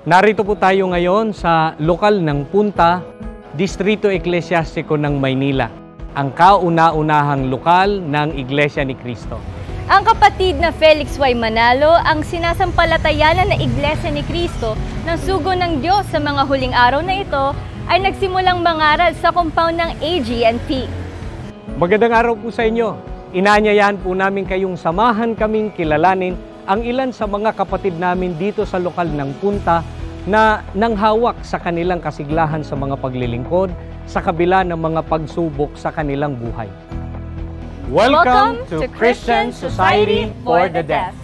Narito po tayo ngayon sa lokal ng Punta, Distrito Eclesiastiko ng Maynila, ang kauna-unahang lokal ng Iglesia ni Cristo. Ang kapatid na Felix Y. Manalo ang sinasampalatayanan na Iglesia ni Cristo ng sugo ng Diyos sa mga huling araw na ito ay nagsimulang mangaral sa compound ng AG&P. Magandang araw po sa inyo. Inaanyayahan po namin kayong samahan kaming kilalanin ang ilan sa mga kapatid namin dito sa lokal ng Punta na nanghawak sa kanilang kasiglahan sa mga paglilingkod sa kabila ng mga pagsubok sa kanilang buhay. Welcome to Christian Society for the Deaf.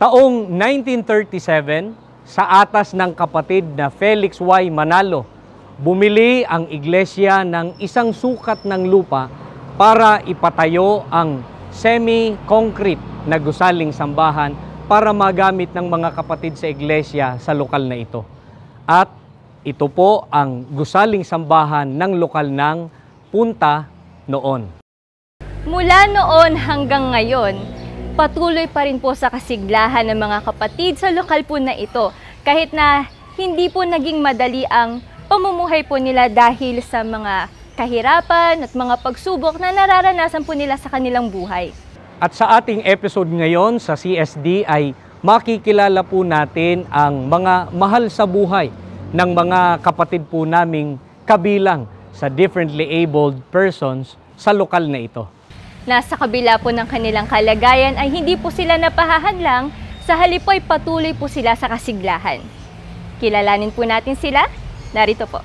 Taong 1937, sa atas ng kapatid na Felix Y. Manalo, bumili ang iglesia ng isang sukat ng lupa para ipatayo ang semi-concrete na gusaling sambahan para magamit ng mga kapatid sa iglesia sa lokal na ito. At ito po ang gusaling sambahan ng lokal ng Punta noon. Mula noon hanggang ngayon, patuloy pa rin po sa kasiglahan ng mga kapatid sa lokal po na ito, kahit na hindi po naging madali ang pamumuhay po nila dahil sa mga kahirapan at mga pagsubok na nararanasan po nila sa kanilang buhay. At sa ating episode ngayon sa CSD ay makikilala po natin ang mga mahal sa buhay ng mga kapatid po naming kabilang sa differently abled persons sa lokal na ito. Nasa kabila po ng kanilang kalagayan ay hindi po sila napahahadlang, sa halip po ay patuloy po sila sa kasiglahan. Kilalanin po natin sila, narito po.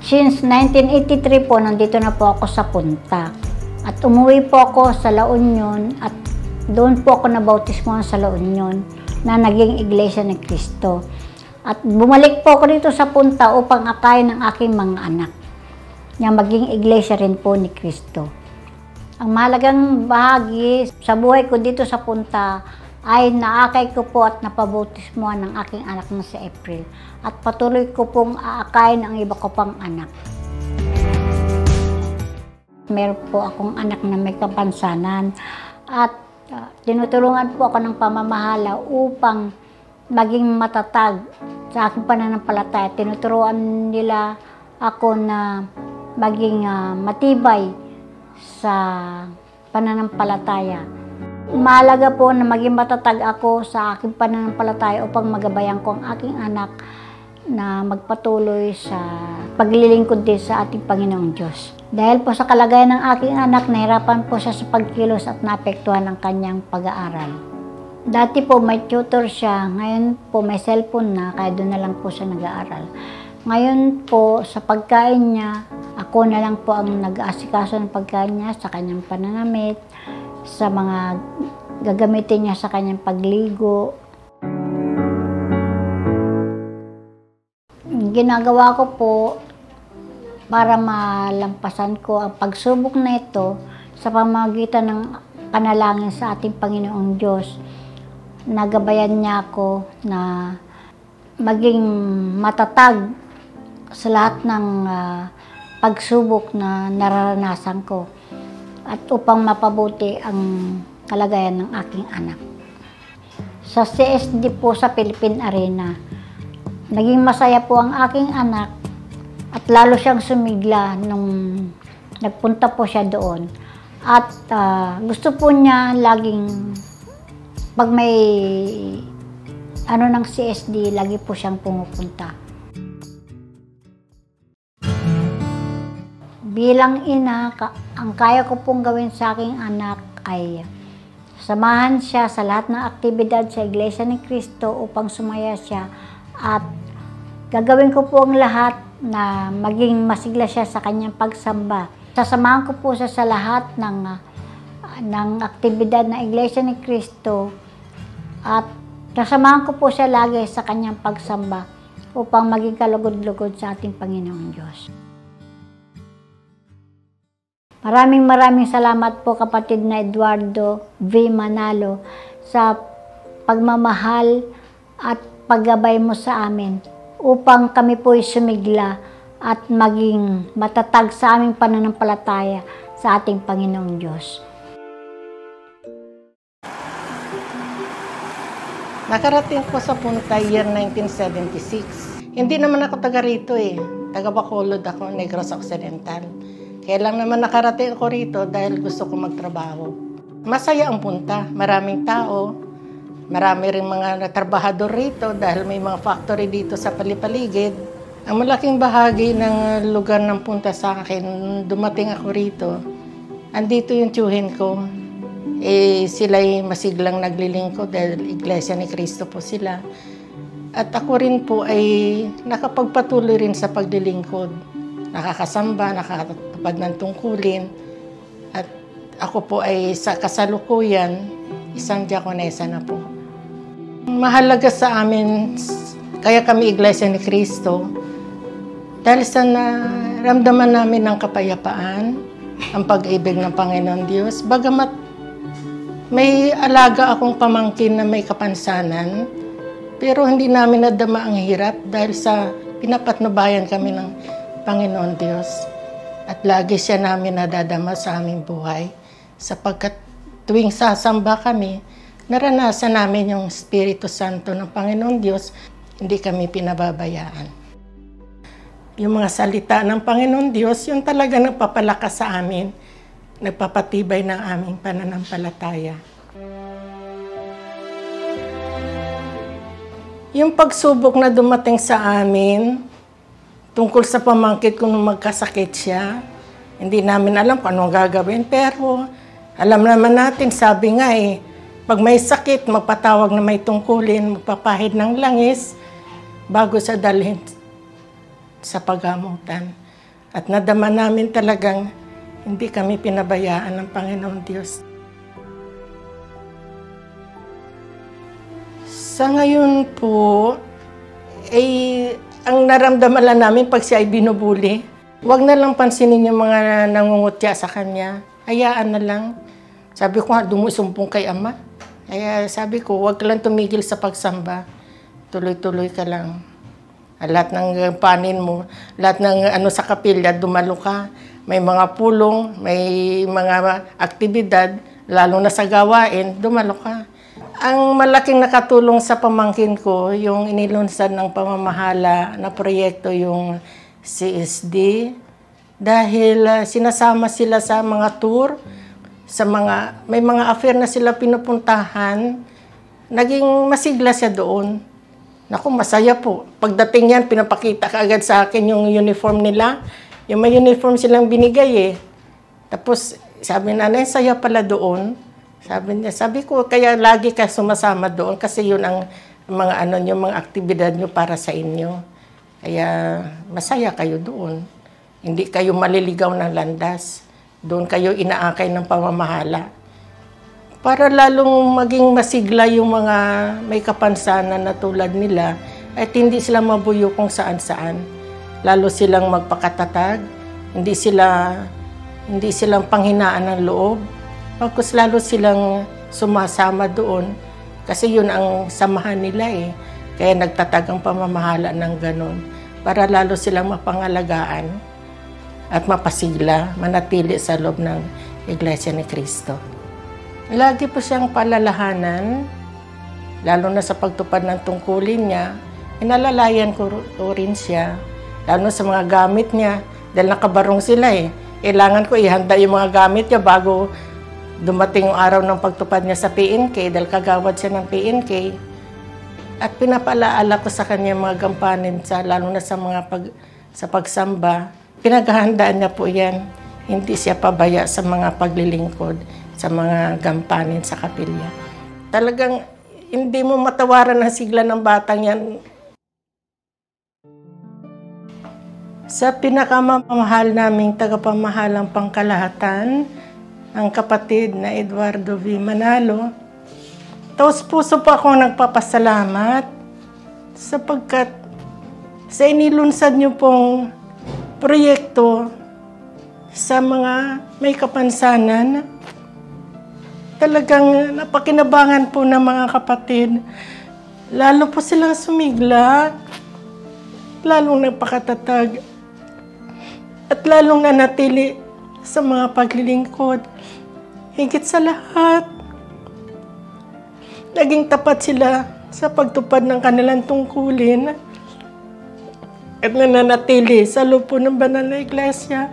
Since 1983 po, nandito na po ako sa Punta. At umuwi po ako sa La Union at doon po ako nabautismo sa La Union na naging Iglesia ni Cristo. At bumalik po ako dito sa Punta upang akayin ng aking mga anak na maging iglesia rin po ni Cristo. Ang mahalagang bahagi sa buhay ko dito sa Punta ay naakay ko po at napabautismohan ng aking anak na si April. At patuloy ko pong aakayin ang iba ko pang anak. Meron po akong anak na may kapansanan at tinutulungan po ako ng pamamahala upang maging matatag sa aking pananampalataya. Tinuturuan nila ako na maging matibay sa pananampalataya. Mahalaga po na maging matatag ako sa aking pananampalataya upang magabayan ko ang aking anak na magpatuloy sa paglilingkod din sa ating Panginoong Diyos. Dahil po sa kalagayan ng aking anak, nahirapan po siya sa pagkilos at naapektuhan ang kanyang pag-aaral. Dati po may tutor siya, ngayon po may cellphone na, kaya doon na lang po siya nag-aaral. Ngayon po sa pagkain niya, ako na lang po ang nag-aasikaso ng pagkain niya sa kanyang pananamit, sa mga gagamitin niya sa kanyang pagligo. Ginagawa ko po para malampasan ko ang pagsubok na ito sa pamamagitan ng panalangin sa ating Panginoong Diyos. Nagabayan niya ako na maging matatag sa lahat ng pagsubok na nararanasan ko at upang mapabuti ang kalagayan ng aking anak. Sa CSD po sa Philippine Arena, naging masaya po ang aking anak at lalo siyang sumigla nung nagpunta po siya doon. At gusto po niya laging pag may ng CSD, lagi po siyang pumupunta. Bilang ina, ang kaya ko pong gawin sa aking anak ay samahan siya sa lahat ng aktibidad sa Iglesia ni Cristo upang sumaya siya at gagawin ko po ang lahat na maging masigla siya sa kanyang pagsamba. Sasamahan ko po siya sa lahat ng aktibidad na Iglesia ni Cristo at kasamahan ko po siya lagi sa kanyang pagsamba upang maging kalugod-lugod sa ating Panginoong Diyos. Maraming salamat po kapatid na Eduardo V. Manalo sa pagmamahal at paggabay mo sa amin upang kami po'y sumigla at maging matatag sa aming pananampalataya sa ating Panginoong Diyos. Nakarating ko sa punta year 1976. Hindi naman ako taga rito eh. Taga Bacolod ako, Negros Occidental. Kaya lang naman nakarating ako rito dahil gusto ko magtrabaho. Masaya ang punta, maraming tao, marami rin mga trabahador rito dahil may mga factory dito sa palipaligid. Ang malaking bahagi ng lugar ng punta sa akin, dumating ako rito, andito yung tiyuhin ko. Sila'y masiglang naglilingkod dahil Iglesia ni Cristo po sila. At ako rin po ay nakapagpatuloy rin sa paglilingkod. Nakakasamba, nakakatupad ng tungkulin. At ako po ay sa kasalukuyan, isang diakonesa na po. Mahalaga sa amin, kaya kami Iglesia ni Cristo, dahil sa naramdaman namin ng kapayapaan, ang pag-ibig ng Panginoon Diyos. Bagamat may alaga akong pamangkin na may kapansanan, pero hindi namin nadama ang hirap dahil sa pinapatnubayan kami ng Panginoon Diyos. At lagi siya namin nadadama sa aming buhay sapagkat tuwing sasamba kami, naranasan namin yung Espiritu Santo ng Panginoon Diyos, hindi kami pinababayaan. Yung mga salita ng Panginoon Diyos, yung talaga nagpapalakas sa amin, nagpapatibay ng aming pananampalataya. Yung pagsubok na dumating sa amin, tungkol sa pamangkin ko nung magkasakit siya, hindi namin alam kung anong gagawin, pero alam naman natin, sabi nga pag may sakit, magpatawag na may tungkulin, magpapahid ng langis, bago sa dalhin sa paggamutan. At nadama namin talagang hindi kami pinabayaan ng Panginoon Diyos. Sa ngayon po, ang naramdaman lang namin pag siya ay binubuli, huwag na lang pansinin yung mga nangungutya sa kanya. Hayaan na lang. Sabi ko nga, dumusumpong kay Ama. Kaya sabi ko, huwag ka lang tumigil sa pagsamba. Tuloy-tuloy ka lang. Lahat ng panin mo, lahat ng sa kapilya, dumalo ka. May mga pulong, may mga aktibidad, lalo na sa gawain, dumalo ka. Ang malaking nakatulong sa pamangkin ko, yung inilunsad ng pamamahala na proyekto, yung CSD, dahil sinasama sila sa mga tour, may mga affair na sila pinupuntahan, naging masigla siya doon. Naku, masaya po. Pagdating yan, pinapakita kaagad sa akin yung uniform nila. Yung may uniform silang binigay Tapos sabi nanay, saya pala doon. Sabi ko, kaya lagi ka sumasama doon kasi yun ang mga yung mga aktibidad nyo para sa inyo. Kaya masaya kayo doon. Hindi kayo maliligaw ng landas. Doon kayo inaakay ng pamamahala. Para lalong maging masigla yung mga may kapansanan na tulad nila at hindi sila mabuyo kung saan-saan. Lalo silang magpakatatag, hindi silang panghinaan ng loob. Pagkus lalo silang sumasama doon kasi yun ang samahan nila Kaya nagtatag ang pamamahala ng ganon para lalo silang mapangalagaan at mapasigla, manatili sa loob ng Iglesia ni Cristo. Lagi po siyang palalahanan, lalo na sa pagtupad ng tungkulin niya, inalalayan ko rin siya, lalo sa mga gamit niya, dahil nakabarong sila Kailangan ko ihanda yung mga gamit niya bago dumating yung araw ng pagtupad niya sa PNK, dahil kagawad siya ng PNK. At pinapalaala ko sa kanya mga gampanin, lalo na sa pagsamba. Pinaghahandaan niya po yan. Hindi siya pabaya sa mga paglilingkod, sa mga gampanin sa kapilya. Talagang hindi mo matawaran ang sigla ng batang yan. Sa pinakamamahal naming tagapamahalang pangkalahatan, ang kapatid na Eduardo V. Manalo, taos puso po ako nagpapasalamat sapagkat sa inilunsad niyo pong proyekto sa mga may kapansanan. Talagang napakinabangan po ng mga kapatid. Lalo po silang sumigla, lalong nagpakatatag, at lalong nanatili sa mga paglilingkod. Higit sa lahat, naging tapat sila sa pagtupad ng kanilang tungkulin at nananatili sa loob po ng banal na iglesia.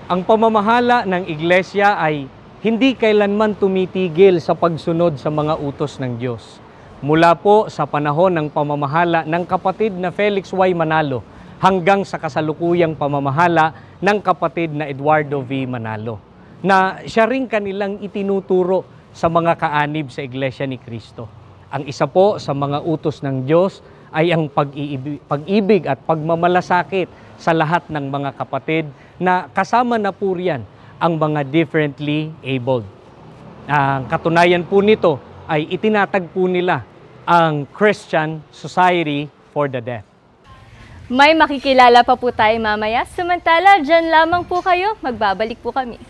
Ang pamamahala ng iglesia ay hindi kailanman tumitigil sa pagsunod sa mga utos ng Diyos. Mula po sa panahon ng pamamahala ng kapatid na Felix Y. Manalo hanggang sa kasalukuyang pamamahala ng kapatid na Eduardo V. Manalo, na siya rin kanilang itinuturo sa mga kaanib sa Iglesia ni Cristo. Ang isa po sa mga utos ng Diyos ay ang pag-ibig at pagmamalasakit sa lahat ng mga kapatid na kasama na po riyan ang mga differently abled. Ang katunayan po nito ay itinatag po nila ang Christian Society for the Deaf. May makikilala pa po tayo mamaya. Samantala, dyan lamang po kayo. Magbabalik po kami.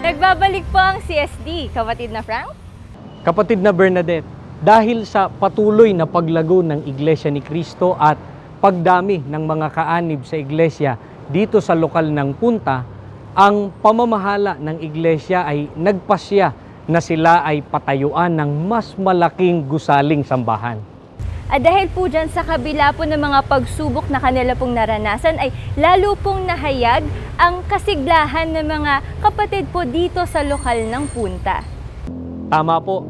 Nagbabalik po ang CSD, kapatid na Frank. Kapatid na Bernadette, dahil sa patuloy na paglago ng Iglesia ni Cristo at pagdami ng mga kaanib sa Iglesia dito sa lokal ng Punta, ang pamamahala ng Iglesia ay nagpasya na sila ay patayuan ng mas malaking gusaling sambahan. At dahil po dyan sa kabila po ng mga pagsubok na kanila pong naranasan ay lalo pong nahayag ang kasiglahan ng mga kapatid po dito sa lokal ng Punta. Tama po.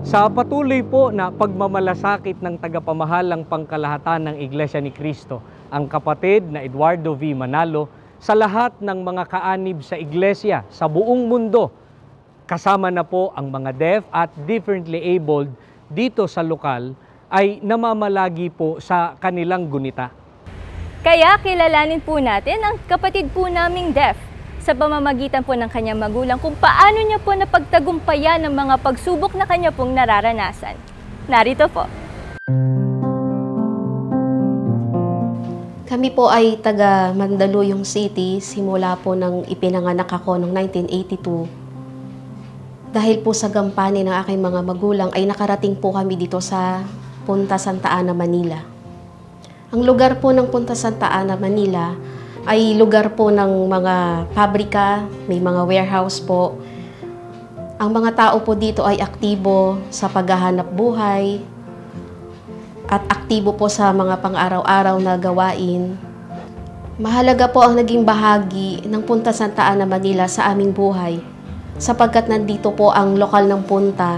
Sa patuloy po na pagmamalasakit ng tagapamahalang pangkalahatan ng Iglesia ni Cristo, ang kapatid na Eduardo V. Manalo, sa lahat ng mga kaanib sa Iglesia sa buong mundo, kasama na po ang mga deaf at differently abled dito sa lokal, ay namamalagi po sa kanilang gunita. Kaya kilalanin po natin ang kapatid po naming deaf sa pamamagitan po ng kanyang magulang kung paano niya po napagtagumpayan ng mga pagsubok na kanya pong nararanasan. Narito po. Kami po ay taga Mandaluyong City simula po nang ipinanganak ako noong 1982. Dahil po sa gampanin ng aking mga magulang ay nakarating po kami dito sa Punta Santa Ana, Manila. Ang lugar po ng Punta Santa Ana, Manila ay lugar po ng mga pabrika, may mga warehouse po. Ang mga tao po dito ay aktibo sa paghahanap buhay at aktibo po sa mga pang-araw-araw na gawain. Mahalaga po ang naging bahagi ng Punta Santa Ana, Manila sa aming buhay sapagkat nandito po ang lokal ng Punta.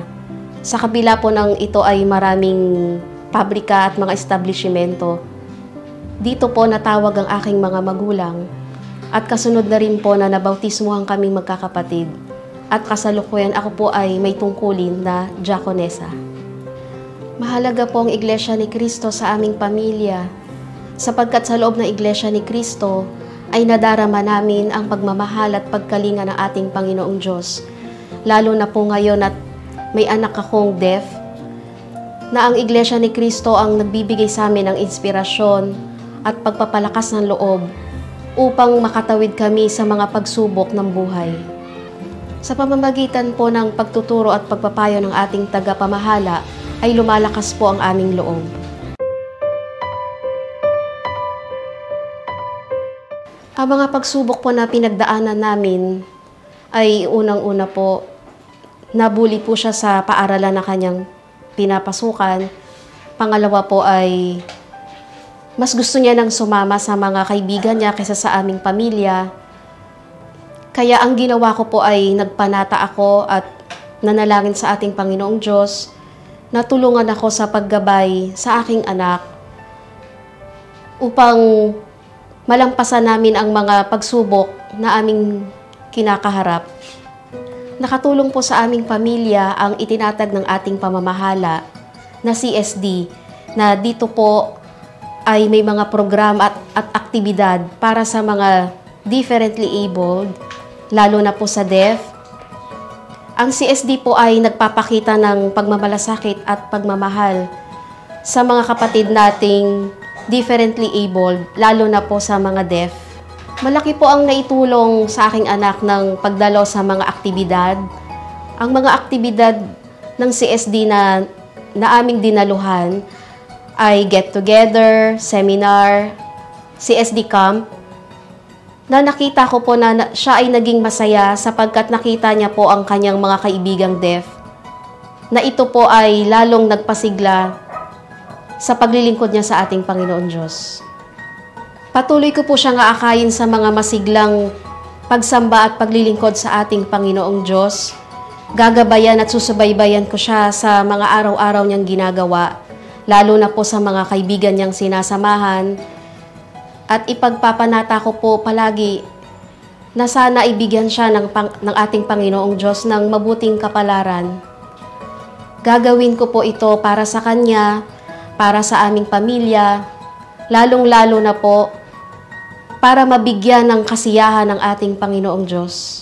Sa kabila po ng ito ay maraming pabrika at mga establishmento. Dito po natawag ang aking mga magulang at kasunod na rin po na nabautismuhan kaming magkakapatid. At kasalukuyan ako po ay may tungkulin na diakonesa. Mahalaga po ang Iglesia ni Cristo sa aming pamilya sapagkat sa loob ng Iglesia ni Cristo ay nadarama namin ang pagmamahal at pagkalinga ng ating Panginoong Diyos. Lalo na po ngayon at may anak akong deaf, na ang Iglesia ni Cristo ang nagbibigay sa amin ng inspirasyon at pagpapalakas ng loob upang makatawid kami sa mga pagsubok ng buhay. Sa pamamagitan po ng pagtuturo at pagpapayo ng ating tagapamahala ay lumalakas po ang aming loob. Ang mga pagsubok po na pinagdaanan namin ay unang-una po, nabuli po siya sa paaralan na kanyang pinapasukan. Pangalawa po ay mas gusto niya nang sumama sa mga kaibigan niya kaysa sa aming pamilya. Kaya ang ginawa ko po ay nagpanata ako at nanalangin sa ating Panginoong Diyos. Natulungan ako sa paggabay sa aking anak upang malampasan namin ang mga pagsubok na aming kinakaharap. Nakatulong po sa aming pamilya ang itinatag ng ating pamamahala na CSD, na dito po ay may mga program at aktibidad para sa mga differently abled, lalo na po sa deaf. Ang CSD po ay nagpapakita ng pagmamalasakit at pagmamahal sa mga kapatid nating differently abled, lalo na po sa mga deaf. Malaki po ang naitulong sa aking anak ng pagdalo sa mga aktibidad. Ang mga aktibidad ng CSD na aming dinaluhan ay get-together, seminar, CSD camp, na nakita ko po na siya ay naging masaya sapagkat nakita niya po ang kanyang mga kaibigang deaf, na ito po ay lalong nagpasigla sa paglilingkod niya sa ating Panginoon Diyos. Patuloy ko po siyang aakayin sa mga masiglang pagsamba at paglilingkod sa ating Panginoong Diyos. Gagabayan at susubaybayan ko siya sa mga araw-araw niyang ginagawa, lalo na po sa mga kaibigan niyang sinasamahan. At ipagpapanata ko po palagi na sana ibigyan siya ng ating Panginoong Diyos ng mabuting kapalaran. Gagawin ko po ito para sa Kanya, para sa aming pamilya, lalong-lalo na po para mabigyan ng kasiyahan ng ating Panginoong Diyos.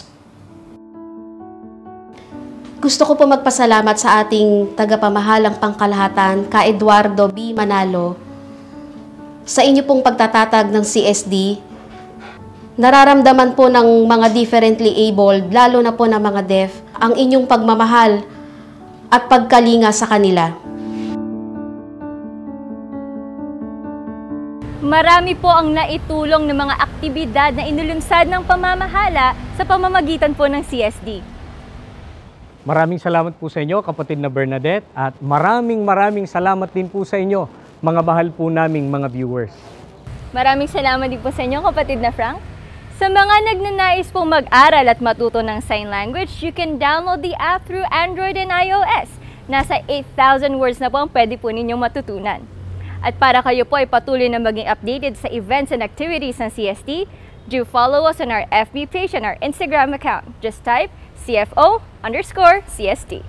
Gusto ko po magpasalamat sa ating tagapamahalang pangkalahatan, Ka Eduardo B. Manalo, sa inyo pong pagtatatag ng CSD. Nararamdaman po ng mga differently abled, lalo na po ng mga deaf, ang inyong pagmamahal at pagkalinga sa kanila. Marami po ang naitulong ng mga aktibidad na inulunsad ng pamamahala sa pamamagitan po ng CSD. Maraming salamat po sa inyo, kapatid na Bernadette, at maraming salamat din po sa inyo, mga mahal po naming mga viewers. Maraming salamat din po sa inyo, kapatid na Frank. Sa mga nagnanais pong mag-aral at matuto ng sign language, you can download the app through Android and iOS. Nasa 8,000 words na po ang pwede po ninyong matutunan. At para kayo po ay patuloy na maging updated sa events and activities ng CSD, do follow us on our FB page and our Instagram account. Just type CFO_CSD.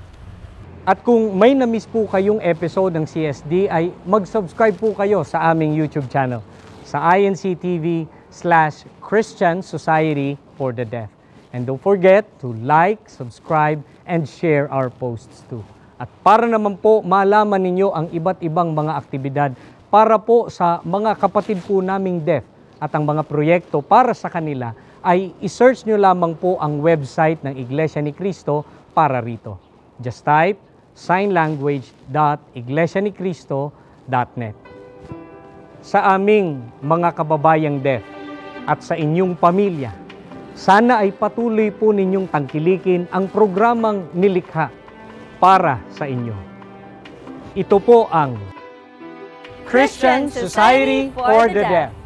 At kung may na-miss po kayong episode ng CSD, ay mag-subscribe po kayo sa aming YouTube channel sa INCTV/Christian Society for the Deaf. And don't forget to like, subscribe, and share our posts too. At para naman po malaman ninyo ang iba't ibang mga aktibidad para po sa mga kapatid po naming deaf at ang mga proyekto para sa kanila, ay i-search nyo lamang po ang website ng Iglesia ni Cristo para rito. Just type signlanguage.iglesianicristo.net. Sa aming mga kababayang deaf at sa inyong pamilya, sana ay patuloy po ninyong tangkilikin ang programang nilikha para sa inyo. Ito po ang Christian Society for the Deaf.